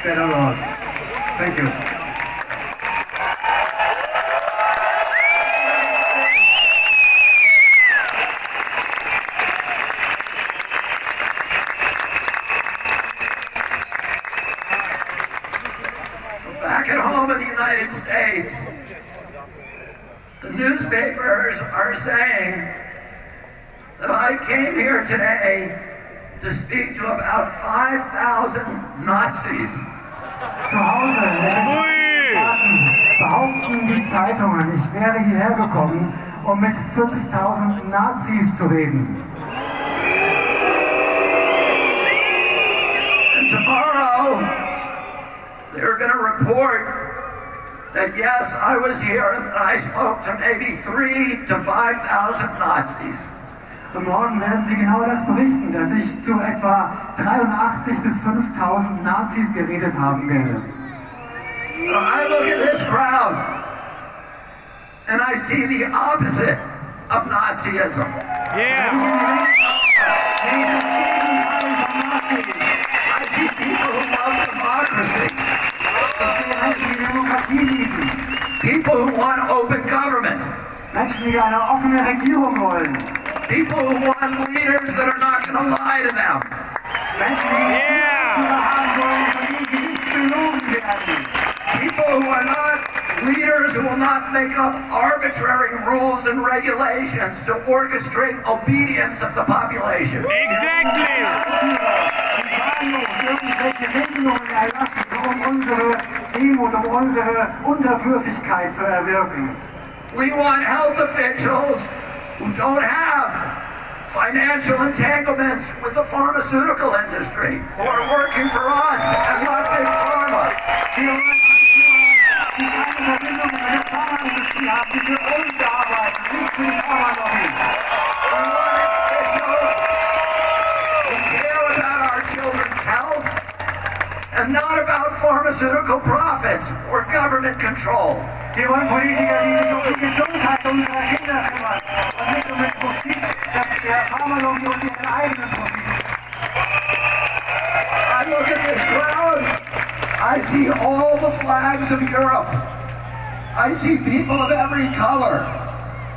better Lord. Thank you. Back at home in the United States, the newspapers are saying that I came here today to speak to about 5,000 Nazis. Zu Hause in den Staaten behaupten die Zeitungen, ich wäre hierher gekommen, um mit 5.000 Nazis zu reden. And tomorrow, they're going to report that yes, I was here and I spoke to maybe 3,000 to 5,000 Nazis. Und morgen werden sie genau das berichten, dass ich zu etwa 83.000 bis 5.000 Nazis geredet haben werde. But I look at this crowd and I see the opposite of Nazism. Yeah. I see people who love democracy. Ich sehe Menschen, die Demokratie lieben. People who want open government. Menschen, die eine offene Regierung wollen. People who want leaders that are not going to lie to them. Menschen, die Führer haben wollen, von denen sie nicht belogen werden. People who are not leaders who will not make up arbitrary rules and regulations to orchestrate obedience of the population. Exactly. Irgendwelche Regelungen erlassen, um unsere Demut, um unsere Unterwürfigkeit zu erwirken. We want health officials who don't have financial entanglements with the pharmaceutical industry, who are working for us and not Big Pharma. Die keine Verbindung mit der Pharmaindustrie haben, die für uns arbeiten, nicht für die Pharmalobby. We want officials who care about our children's health and not about pharmaceutical profits or government control. Wir wollen Politiker, die sich um die Gesundheit unserer Kinder kümmern und nicht um den Profit der Pharmalobby und ihren eigenen Profit. I look at this crowd, I see all the flags of Europe. I see people of every color.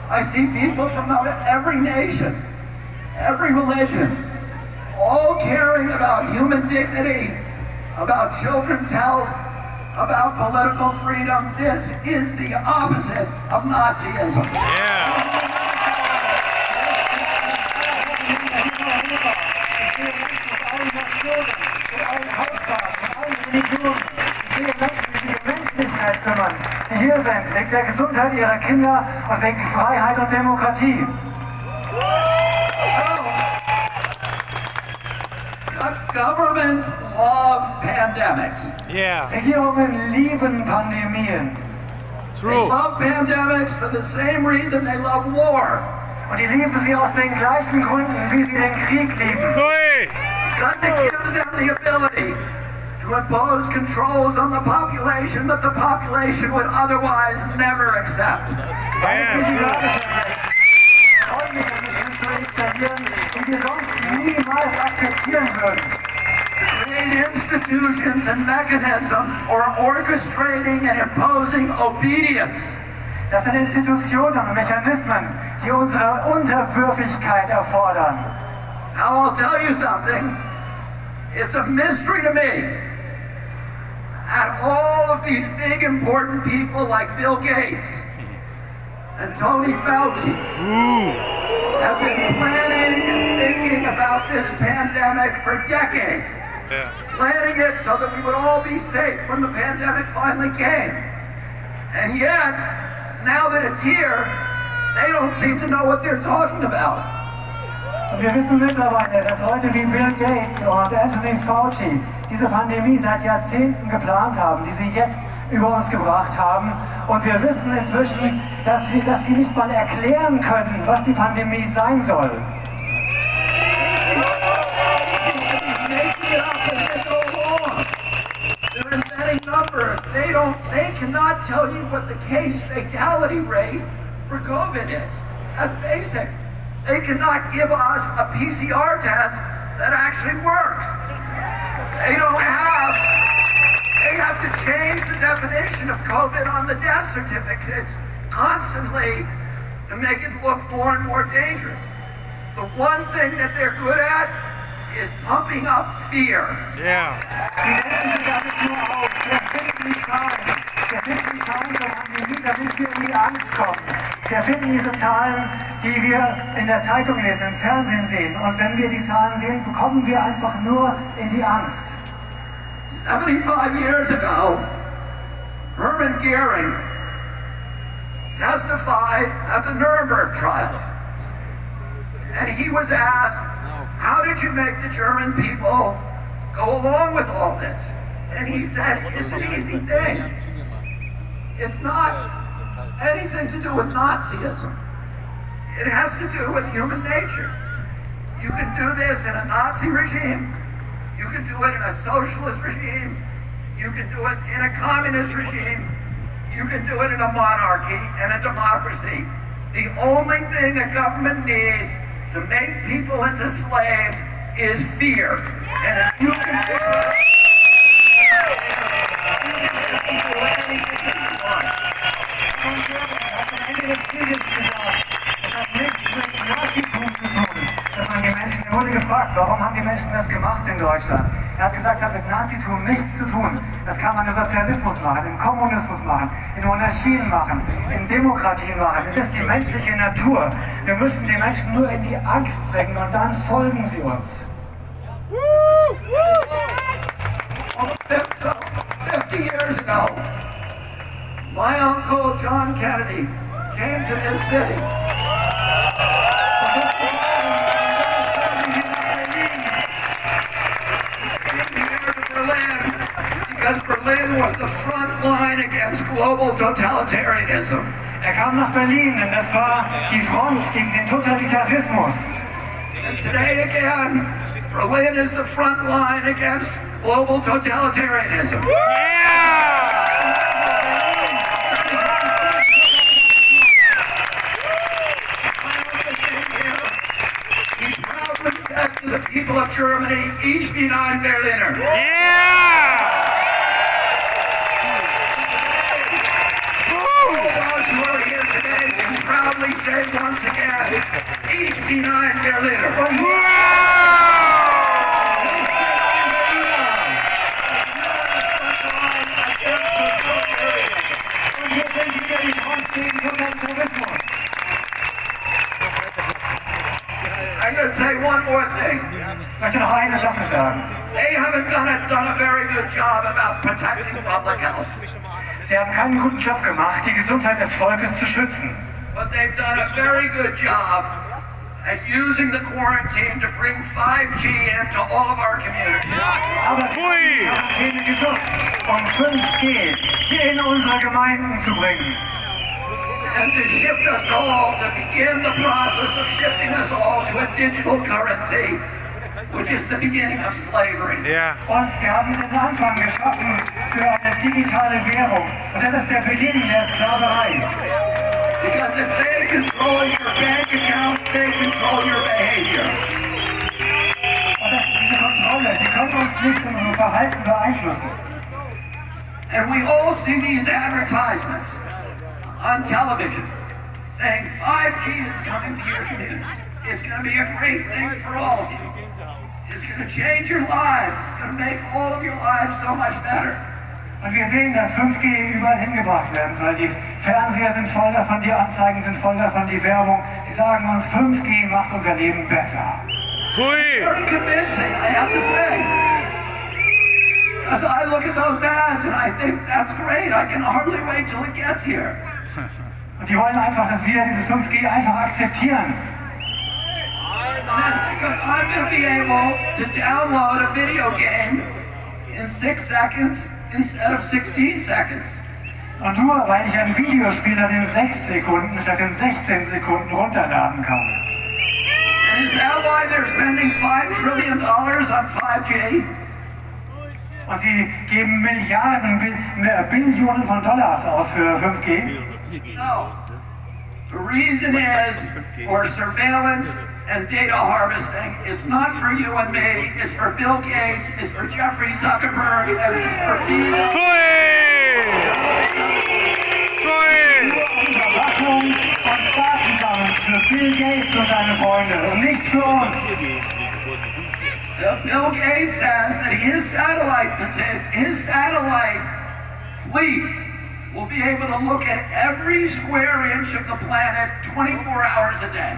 I see people from every nation, every religion, all caring about human dignity, about children's health, about political freedom. This is the opposite of Nazism. Yeah. Ich sehe Menschen, die sich um Menschlichkeit kümmern, die hier sind, wegen der Gesundheit ihrer Kinder und wegen Freiheit und Demokratie. Governments love pandemics. Yeah. Regierungen lieben Pandemien. They True. love pandemics for the same reason they love war. Und die lieben sie aus den gleichen Gründen, wie sie den Krieg lieben. Zoe. Because it gives them the ability to impose controls on the population that the population would otherwise never accept. Weil es sie die Leute versetzt, Zollmechanismen zu installieren, die wir sonst niemals akzeptieren würden. Create institutions and mechanisms for orchestrating and imposing obedience. Das sind Institutionen und Mechanismen, die unsere Unterwürfigkeit erfordern. Now I'll tell you something. It's a mystery to me. And all of these big important people like Bill Gates and Tony Fauci have been planning and thinking about this pandemic for decades. Yeah. Planning it so that we would all be safe when the pandemic finally came. And yet, now that it's here, they don't seem to know what they're talking about. Und wir wissen mittlerweile, dass Leute wie Bill Gates und Anthony Fauci diese Pandemie seit Jahrzehnten geplant haben, die sie jetzt über uns gebracht haben. Und wir wissen inzwischen, dass sie nicht mal erklären können, was die Pandemie sein soll. They're inventing numbers. They cannot tell you what the case fatality rate for COVID is. That's basic. They cannot give us a PCR test that actually works. They don't have definition of COVID on the death certificates constantly to make it look more and more dangerous. The one thing that they're good at is pumping up fear. Yeah. Die denken sich alles nur auf. Sie erfinden die Zahlen. Sie erfinden die Zahlen zur Pandemie, damit wir in die Angst kommen. Sie erfinden diese Zahlen, die wir in der Zeitung lesen, im Fernsehen sehen. Und wenn wir die Zahlen sehen, bekommen wir einfach nur in die Angst. 75 years ago, Hermann Goering testified at the Nuremberg trials. And he was asked, how did you make the German people go along with all this? And he said, it's an easy thing. It's not anything to do with Nazism. It has to do with human nature. You can do this in a Nazi regime. You can do it in a socialist regime. You can do it in a communist regime. You can do it in a monarchy and a democracy. The only thing a government needs to make people into slaves is fear. And if you can figure out am Ende des Krieges gesagt, es hat nichts mit Nazitum zu tun, dass man die Menschen, er wurde gefragt, warum haben die Menschen das gemacht in Deutschland? Er hat gesagt, es hat mit Nazitum nichts zu tun. Das kann man im Sozialismus machen, im Kommunismus machen, in Monarchien machen, in Demokratien machen. Es ist die menschliche Natur. Wir müssen die Menschen nur in die Angst bringen und dann folgen sie uns. almost 50 years ago, my uncle John Kennedy came to this city. Because Berlin was the front line against global totalitarianism. Kam nach Berlin, denn das war die Front gegen den Totalitarismus. And today again, Berlin is the front line against global totalitarianism. He proudly said to the people of Germany, ich bin ein Berliner. All of us who are here today can proudly say once again, ich bin ein Berliner. Und wir sind wieder die Front gegen Totalitarismus. I'm going to say one more thing. Ich möchte noch eine Sache sagen. They haven't done a very good job about protecting public health. Sie haben keinen guten Job gemacht, die Gesundheit des Volkes zu schützen. But they've done a very good job at using the quarantine to bring 5G into all of our communities. Aber sie haben die Quarantäne genutzt, um 5G hier in unsere Gemeinden zu bringen. And to shift us all, to begin the process of shifting us all to a digital currency, which is the beginning of slavery. Und sie haben den Anfang geschaffen für eine digitale Währung. Und das ist der Beginn der Sklaverei. Because if they control your bank account, they control your behavior. Und das ist diese Kontrolle. Sie können uns nicht unser Verhalten beeinflussen. And we all see these advertisements on television saying 5G is coming to your community. It's going to be a great thing for all of you. It's going to change your lives. It's going to make all of your lives so much better. Und wir sehen, dass 5G überall hingebracht werden soll. Die Fernseher sind voll davon, die Anzeigen sind voll davon, die Werbung. Sie sagen uns, 5G macht unser Leben besser. Very convincing, I have to say. Because I look at those ads and I think that's great. I can hardly wait till it gets here. Und die wollen einfach, dass wir dieses 5G einfach akzeptieren. And then, because I'm going to be able to download a video game in 6 seconds instead of 16 seconds. Und nur weil ich ein Videospiel dann in 6 Sekunden statt in 16 Sekunden runterladen kann. And is that why they're spending $5 trillion on 5G? Und sie geben Milliarden, Billionen von Dollars aus für 5G. No. The reason is for surveillance and data harvesting. It's not for you and me. It's for Bill Gates. It's for Jeffrey Zuckerberg. And it's for Bezos. Bill Gates und seine Freunde und nicht für uns. Bill Gates says that his satellite fleet will be able to look at every square inch of the planet 24 hours a day.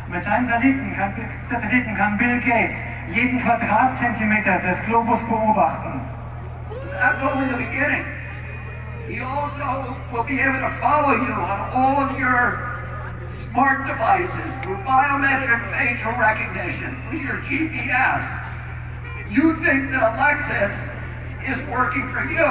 Mit seinen Satelliten kann Bill Gates jeden Quadratzentimeter des Globus beobachten. That's only the beginning. He also will be able to follow you on all of your smart devices through biometric facial recognition, through your GPS. You think that Alexis is working for you.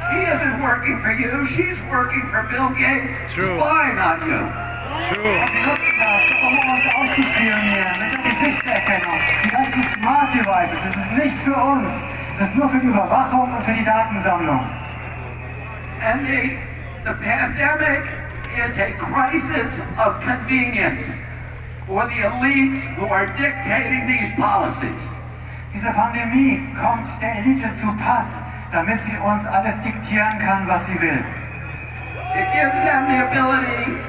She isn't working for you, she's working for Bill Gates, spying on you. Und sie nutzen das, um uns auszuspionieren mit der Gesichtserkennung. Die ganzen Smart Devices, es ist nicht für uns, es ist nur für die Überwachung und für die Datensammlung. And the pandemic is a crisis of convenience for the elites who are dictating these policies. Diese Pandemie kommt der Elite zu Pass, damit sie uns alles diktieren kann, was sie will. It gives them the ability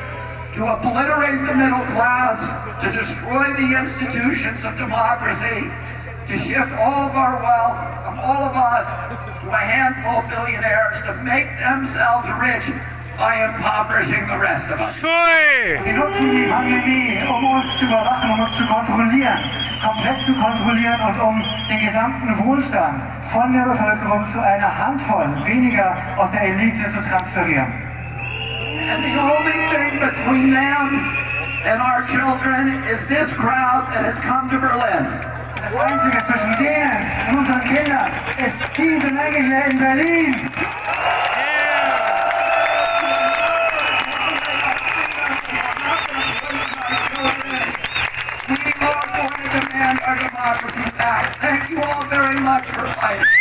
to obliterate the middle class, to destroy the institutions of democracy, to shift all of our wealth from all of us to a handful of billionaires to make themselves rich by impoverishing the rest of us. Sie nutzen die Pandemie, um uns zu überwachen, um uns zu kontrollieren, komplett zu kontrollieren und um den gesamten Wohlstand von der Bevölkerung zu einer Handvoll weniger aus der Elite zu transferieren. And the only thing between them and our children is this crowd that has come to Berlin. Das Einzige zwischen denen und unseren Kindern ist diese Menge hier in Berlin. We are going to demand our democracy back. Thank you all very much for fighting.